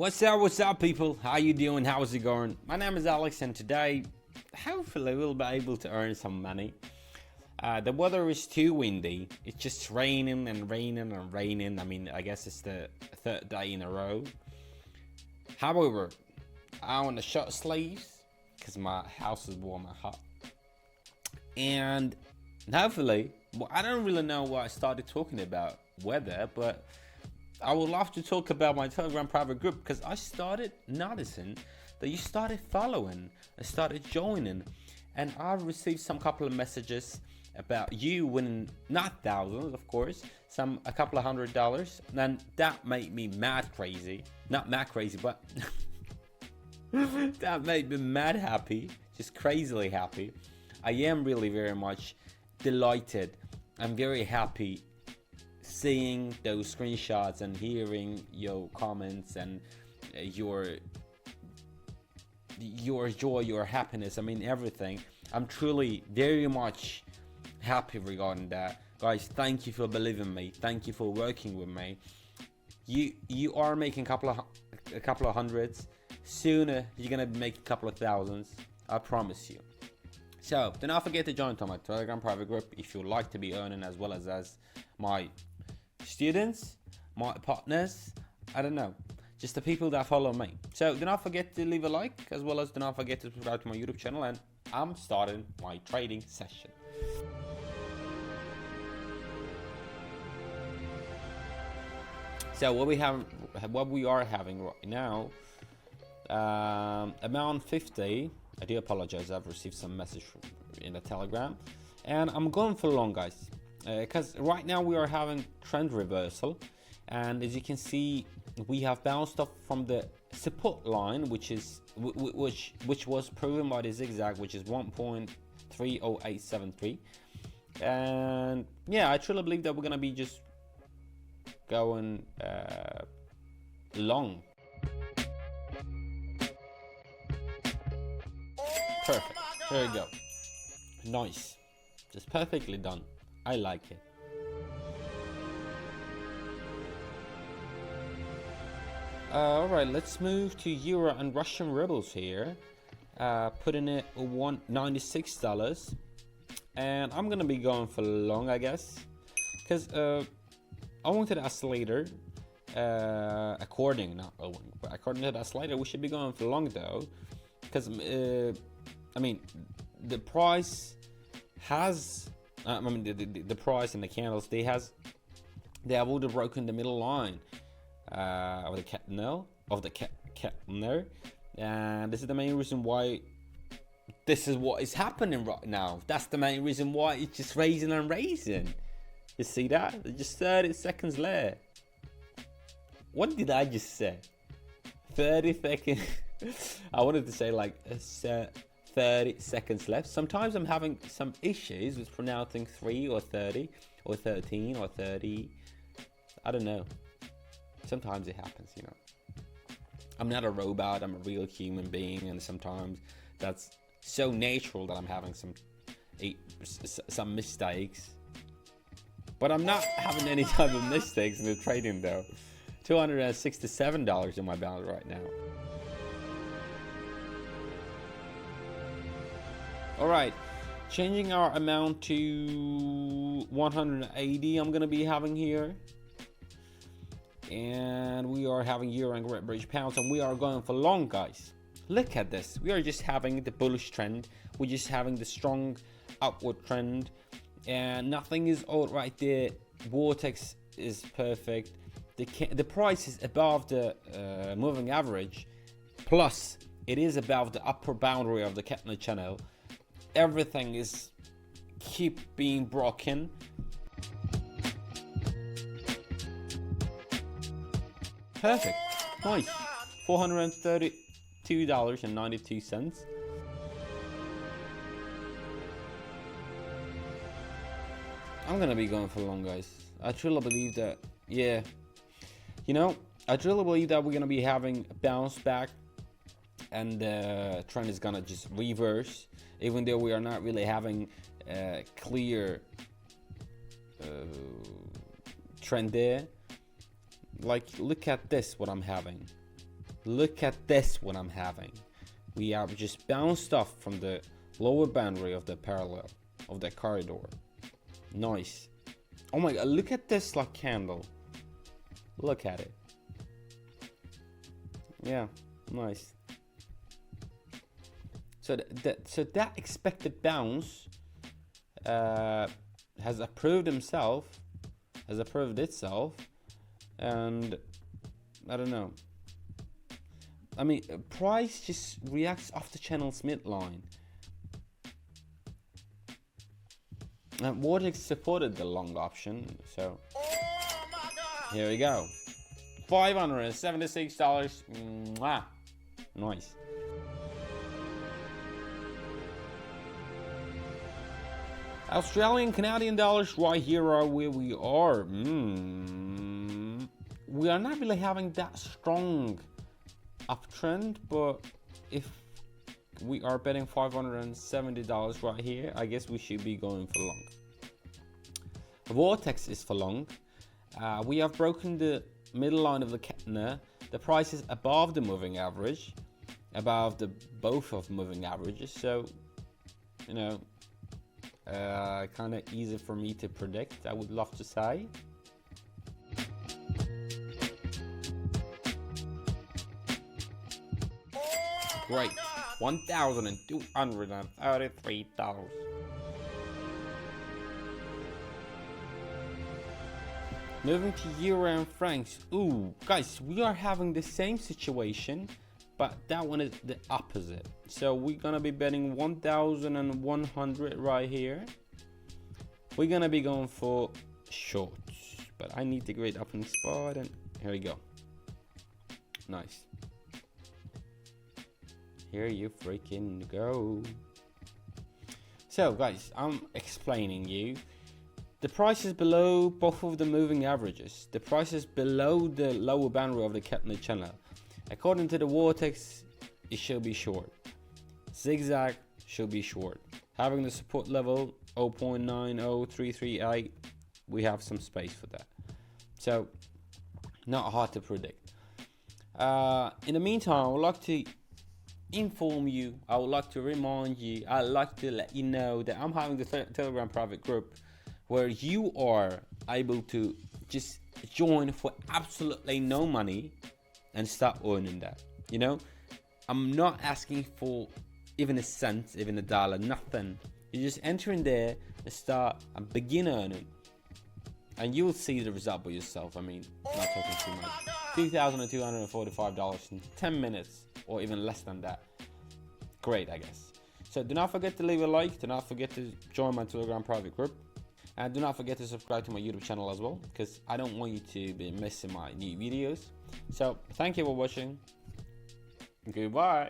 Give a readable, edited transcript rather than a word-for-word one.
What's up people? How you doing? How's it going? My name is Alex and today hopefully we'll be able to earn some money. The weather is too windy. It's just raining and raining and raining. I mean, I guess it's the third day in a row. However, I want the short sleeves because my house is warm and hot. And hopefully, I don't really know why I started talking about weather, but I would love to talk about my Telegram private group because I started noticing that you started following and started joining, and I received some couple of messages about you winning, not thousands of course, a couple of $100, and that made me mad crazy. Not mad crazy, but that made me mad happy, just crazily happy. I am really very much delighted. I'm very happy seeing those screenshots and hearing your comments and your joy, your happiness. I mean everything. I'm truly very much happy regarding that. Guys, thank you for believing in me. Thank you for working with me. You are making a couple of hundreds. Sooner you're gonna make a couple of thousands. I promise you. So do not forget to join my Telegram private group if you like to be earning as well as my students, my partners, I don't know, just the people that follow me. So do not forget to leave a like, as well as do not forget to subscribe to my YouTube channel, and I'm starting my trading session. So what we are having right now, amount 50. I do apologize, I've received some message in the Telegram, and I'm going for long, guys, because right now we are having trend reversal, and as you can see, we have bounced off from the support line, which was proven by the zigzag, which is 1.30873, and yeah, I truly believe that we're gonna be just going long. Perfect. There you go. Nice. Just perfectly done. I like it. Alright, let's move to Euro and Russian rubles here. Putting it at $196. And I'm gonna be going for long, I guess. Because I wanted to oscillator. According to the oscillator, we should be going for long though. Because I mean, the price has, the price and the candles, they have already broken the middle line of the candle, and this is the main reason why this is what is happening right now. That's the main reason why it's just raising and raising. You see that? It's just 30 seconds left. What did I just say? 30 seconds. I wanted to say like 30 seconds left. Sometimes I'm having some issues with pronouncing 3 or 30 or 13 or 30. I don't know. Sometimes it happens, you know. I'm not a robot. I'm a real human being, and sometimes that's so natural that I'm having some mistakes. But I'm not having any type of mistakes in the trading though. $267 in my balance right now. Alright, changing our amount to 180 I'm gonna be having here. And we are having Euro and Great British Pounds, and we are going for long, guys. Look at this. We are just having the bullish trend. We're just having the strong upward trend. And nothing is odd right there. Vortex is perfect. The price is above the moving average. Plus, it is above the upper boundary of the candle channel. Everything is keep being broken. Perfect. Nice. $432.92. I'm gonna be going for long, guys. I truly believe that, yeah, you know, I truly believe that we're gonna be having a bounce back, and the trend is gonna just reverse, even though we are not really having a clear trend there. Like, look at this, what I'm having. Look at this, what I'm having. We have just bounced off from the lower boundary of the parallel of the corridor. Nice. Oh my god, look at this like candle. Look at it. Yeah, nice. So that expected bounce has approved itself, and I don't know. I mean, price just reacts off the channel's midline. And Vortex supported the long option, so here we go. $576. Mwah. Nice. Australian Canadian dollars right here are where we are. We are not really having that strong uptrend, but if we are betting $570 right here, I guess we should be going for long. Vortex is for long. We have broken the middle line of the candle. The price is above the moving average, above the both of moving averages, so you know, kind of easy for me to predict, I would love to say. Great, $1,233. Moving to euro and francs. Ooh, guys, we are having the same situation, but that one is the opposite. So we're gonna be betting 1,100 right here. We're gonna be going for shorts, but I need to grade up in spot, and here we go. Nice. Here you freaking go. So guys, I'm explaining you. The price is below both of the moving averages. The price is below the lower boundary of the candle channel. According to the Vortex, it should be short. Zigzag should be short. Having the support level 0.90338, we have some space for that. So, not hard to predict. In the meantime, I would like to inform you, I would like to remind you, I'd like to let you know that I'm having the Telegram private group where you are able to just join for absolutely no money and start earning that. You know, I'm not asking for even a cent, even a dollar, nothing. You just enter in there and start and begin earning, and you will see the result by yourself. I mean, not talking too much. $2,245 in 10 minutes, or even less than that. Great, I guess. So do not forget to leave a like. Do not forget to join my Telegram private group. And do not forget to subscribe to my YouTube channel as well, because I don't want you to be missing my new videos. So thank you for watching. Goodbye.